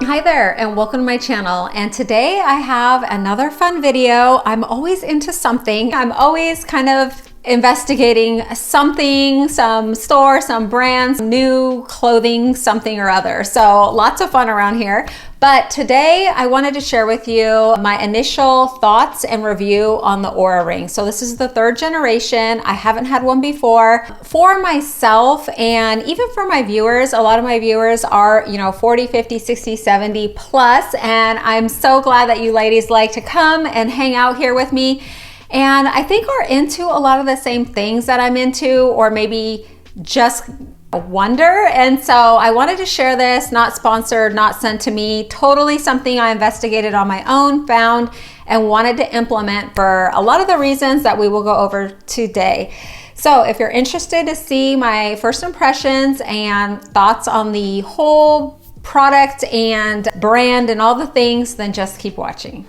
Hi there and welcome to my channel. And today I have another fun video. I'm always into something. I'm always kind of investigating something, some store, some brands, new clothing, something or other. So lots of fun around here. But today I wanted to share with you my initial thoughts and review on the Oura Ring. So this is the third generation. I haven't had one before. For myself and even for my viewers, a lot of my viewers are, 40, 50, 60, 70 plus. And I'm so glad that you ladies like to come and hang out here with me. And I think we're into a lot of the same things that I'm into, or maybe just wonder. And so I wanted to share this, not sponsored, not sent to me, totally something I investigated on my own, found, and wanted to implement for a lot of the reasons that we will go over today. So if you're interested to see my first impressions and thoughts on the whole product and brand and all the things, then just keep watching.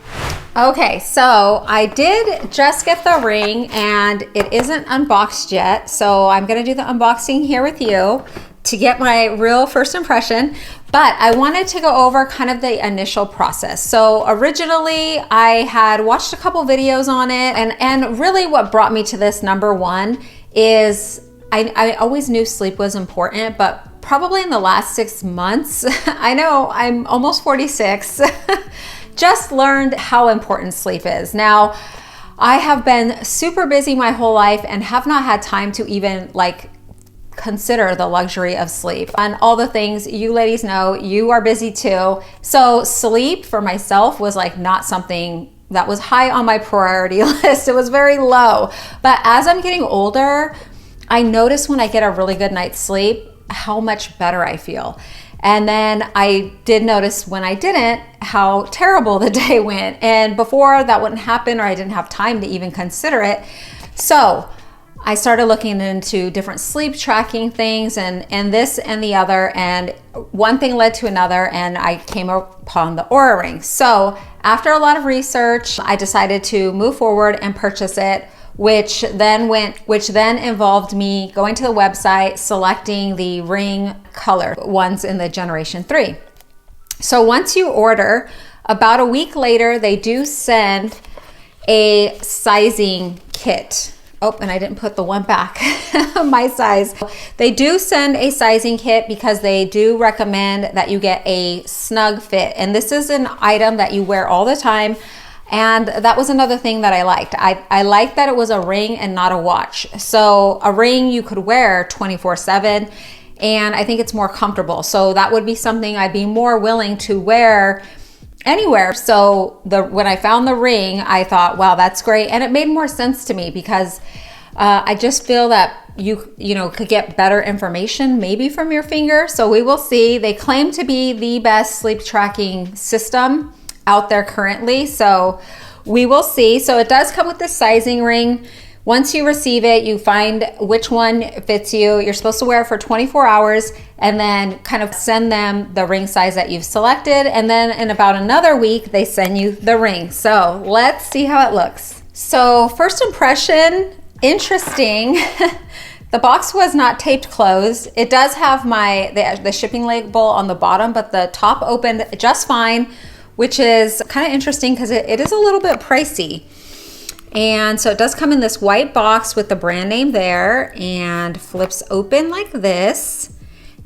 Okay, so I did just get the ring and it isn't unboxed yet. So I'm gonna do the unboxing here with you to get my real first impression. But I wanted to go over kind of the initial process. So originally I had watched a couple videos on it, and really what brought me to this, number one, is I always knew sleep was important, but probably in the last 6 months, I know I'm almost 46, just learned how important sleep is. Now, I have been super busy my whole life and have not had time to even consider the luxury of sleep and all the things you ladies know. You are busy too. So sleep for myself was not something that was high on my priority list. It was very low. But as I'm getting older, I notice when I get a really good night's sleep, how much better I feel. And then I did notice when I didn't, how terrible the day went. And before that wouldn't happen, or I didn't have time to even consider it. So I started looking into different sleep tracking things and this and the other, and one thing led to another, and I came upon the Oura Ring. So after a lot of research, I decided to move forward and purchase it, which then involved me going to the website, selecting the ring color ones in the Generation 3. So once you order, about a week later, they do send a sizing kit. Oh, and I didn't put the one back, my size. They do send a sizing kit because they do recommend that you get a snug fit. And this is an item that you wear all the time. And that was another thing that I liked. I liked that it was a ring and not a watch. So a ring you could wear 24/7, and I think it's more comfortable. So that would be something I'd be more willing to wear anywhere. So when I found the ring, I thought, wow, that's great. And it made more sense to me because I just feel that you could get better information maybe from your finger. So we will see. They claim to be the best sleep tracking system out there currently, so we will see. So it does come with this sizing ring. Once you receive it, you find which one fits you. You're supposed to wear it for 24 hours and then kind of send them the ring size that you've selected, and then in about another week they send you the ring. So let's see how it looks. So first impression, interesting. The box was not taped closed. It does have the shipping label on the bottom, but the top opened just fine, which is kind of interesting because it is a little bit pricey. And so it does come in this white box with the brand name there, and flips open like this.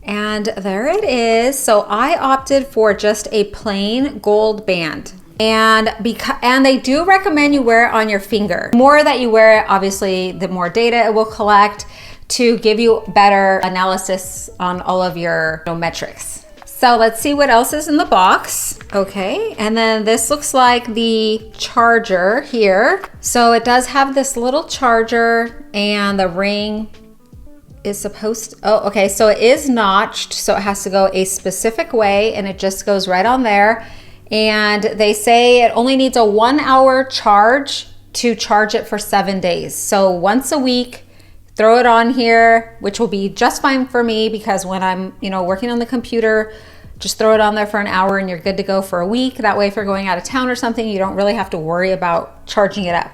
And there it is. So I opted for just a plain gold band. And they do recommend you wear it on your finger. The more that you wear it, obviously, the more data it will collect to give you better analysis on all of your metrics. So let's see what else is in the box. Okay, and then this looks like the charger here. So it does have this little charger, and the ring is supposed to, oh, okay, so it is notched, so it has to go a specific way, and it just goes right on there. And they say it only needs a 1 hour charge to charge it for 7 days. So once a week, throw it on here, which will be just fine for me because when I'm, working on the computer, just throw it on there for an hour and you're good to go for a week. That way, if you're going out of town or something, you don't really have to worry about charging it up.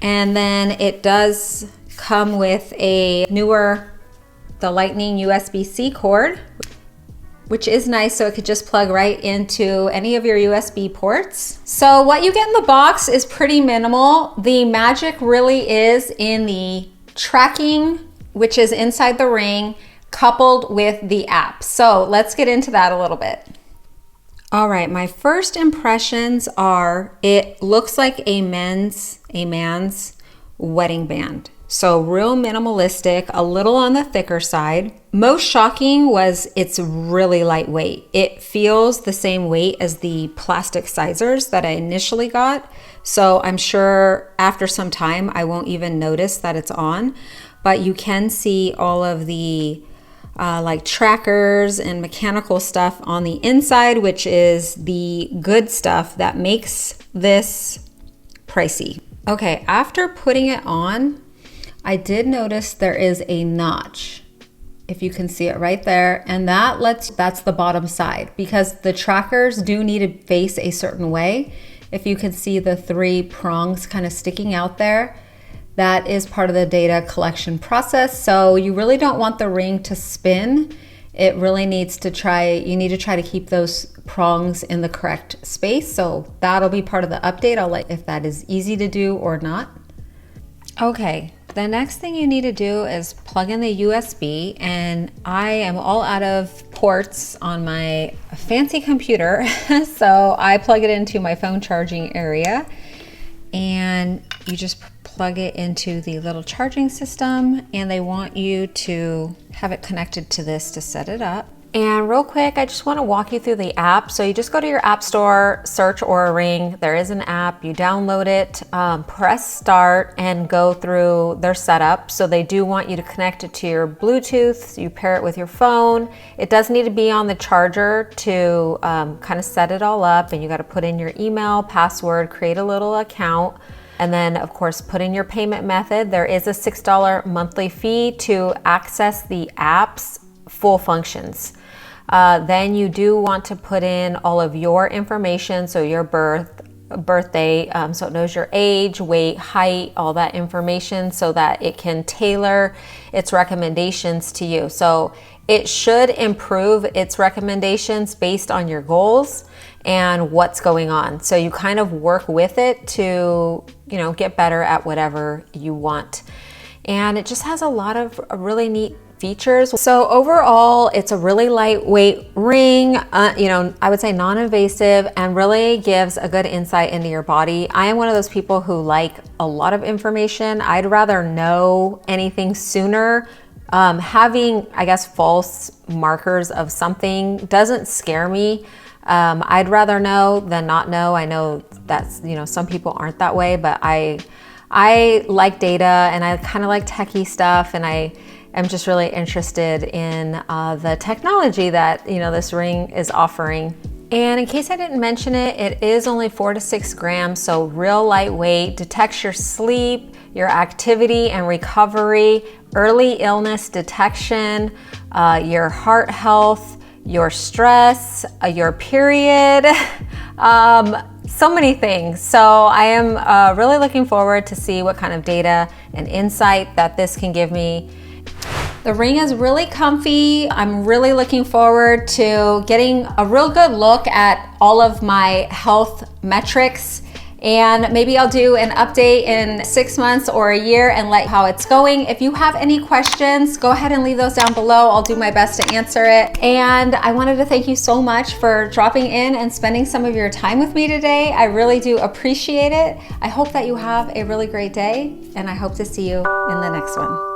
And then it does come with a the Lightning USB-C cord, which is nice, so it could just plug right into any of your USB ports. So what you get in the box is pretty minimal. The magic really is in the tracking, which is inside the ring, coupled with the app. So let's get into that a little bit. All right, my first impressions are it looks like a man's wedding band. So real minimalistic, a little on the thicker side. Most shocking was it's really lightweight. It feels the same weight as the plastic sizers that I initially got. So I'm sure after some time I won't even notice that it's on, but you can see all of the like trackers and mechanical stuff on the inside, which is the good stuff that makes this pricey. Okay, after putting it on, I did notice there is a notch, if you can see it right there, and that's the bottom side, because the trackers do need to face a certain way. If you can see the 3 prongs kind of sticking out there, that is part of the data collection process. So you really don't want the ring to spin. It really needs to you need to try to keep those prongs in the correct space. So that'll be part of the update. I'll let if that is easy to do or not. Okay, the next thing you need to do is plug in the USB, and I am all out of ports on my fancy computer. So I plug it into my phone charging area, and you just plug it into the little charging system, and they want you to have it connected to this to set it up. And real quick, I just want to walk you through the app. So you just go to your app store, search Oura Ring. There is an app, you download it, press start, and go through their setup. So they do want you to connect it to your Bluetooth. You pair it with your phone. It does need to be on the charger to kind of set it all up, and you got to put in your email, password, create a little account. And then of course, put in your payment method. There is a $6 monthly fee to access the app's full functions. Then you do want to put in all of your information, so your birthday, so it knows your age, weight, height, all that information, so that it can tailor its recommendations to you. So it should improve its recommendations based on your goals and what's going on. So you kind of work with it to, get better at whatever you want. And it just has a lot of really neat features. So overall, it's a really lightweight ring, I would say non-invasive, and really gives a good insight into your body. I am one of those people who like a lot of information. I'd rather know anything sooner. Having, I guess, false markers of something doesn't scare me. I'd rather know than not know. I know that's, some people aren't that way, but I like data, and I kind of like techie stuff, and I'm just really interested in the technology that this ring is offering. And in case I didn't mention it, it is only 4 to 6 grams, so real lightweight, detects your sleep, your activity and recovery, early illness detection, your heart health, your stress, your period, so many things. So I am really looking forward to see what kind of data and insight that this can give me. The ring is really comfy. I'm really looking forward to getting a real good look at all of my health metrics, and maybe I'll do an update in 6 months or a year and let how it's going. If you have any questions, go ahead and leave those down below. I'll do my best to answer it. And I wanted to thank you so much for dropping in and spending some of your time with me today. I really do appreciate it. I hope that you have a really great day, and I hope to see you in the next one.